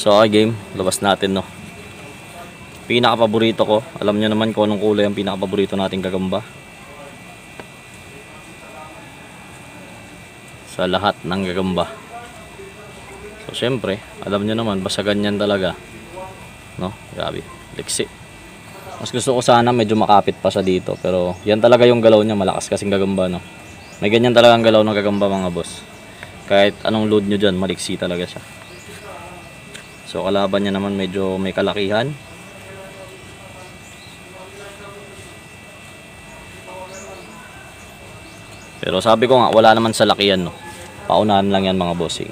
So okay game, labas natin no. Pinaka-paborito ko, alam nyo naman kung anong kulay ang pinaka-paborito nating gagamba sa lahat ng gagamba. So syempre, alam nyo naman, basta ganyan talaga no, grabe, liksi. Mas gusto ko sana medyo makapit pa siya dito, pero yan talaga yung galaw niya, malakas kasing gagamba no. May ganyan talaga ang galaw ng gagamba mga boss. Kahit anong load nyo dyan, maliksi talaga siya. So kalaban niya naman medyo may kalakihan. Pero sabi ko nga, wala naman sa lakihan no. Paunahan lang yan mga bossing.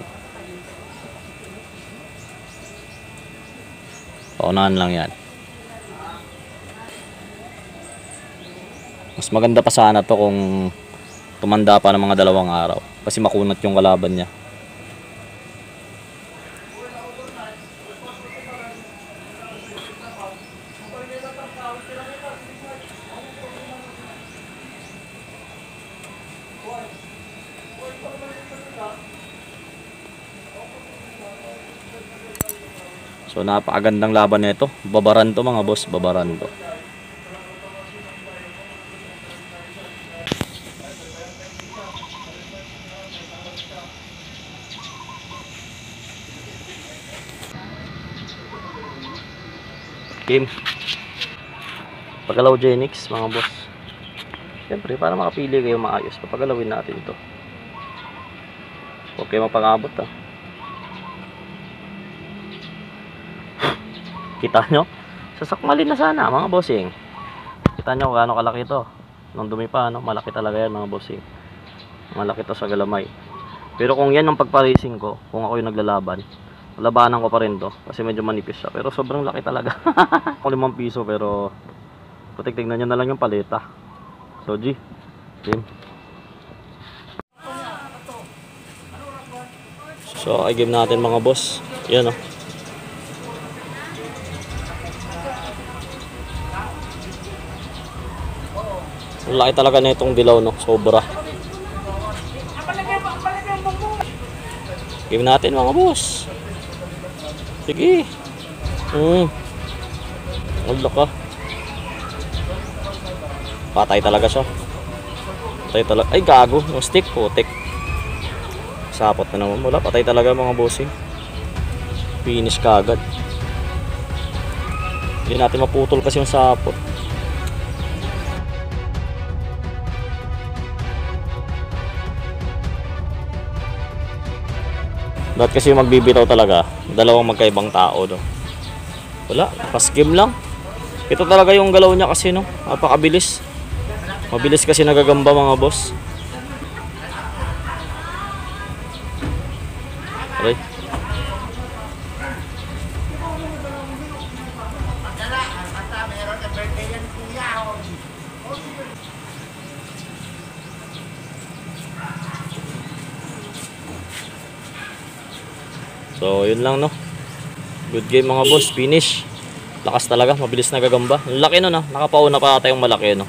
Paunahan lang yan. Mas maganda pa sana to kung tumanda pa ng mga 2 araw. Kasi makunat yung kalaban niya. So napakagandang laban nito. Babaran to mga boss, babaran to. Game. Pagalaw Genix mga boss. Siyempre para makapili kayo maayos, papagalawin natin to. Okay mapangabot ah. Kita nyo? Sasakmalin na sana mga bossing. Kita nyo kung gaano kalaki ito. Nung dumi pa, no? Malaki talaga yan mga bossing. Malaki to sa galamay. Pero kung yan ang pagpa-racing ko, kung ako yung naglalaban, labanan ko pa rin to. Kasi medyo manipis siya. Pero sobrang laki talaga. Ako 5 piso pero tignan nyo na lang yung paleta. So G, game. So ay game natin mga boss. Yan o. Ang laki talaga na itong dilaw no, sobra. Game natin mga boss. Sige. Wala ka. Patay talaga siya. Patay talaga. Ay gago, yung stick putik. Sapot na naman. Wala, patay talaga mga bossing. Finish kagad. Hindi natin maputol kasi yung sapot. Dapat kasi magbibitaw talaga, 2 magkaibang tao do. Wala, pas game lang. Ito talaga yung galaw niya kasi no, napakabilis. Mabilis kasi nagagamba mga boss. Okay. So yun lang no. Good game mga boss, finish. Lakas talaga, mabilis nagagamba. Ang laki no, nakapauna pa ata yung malaki no.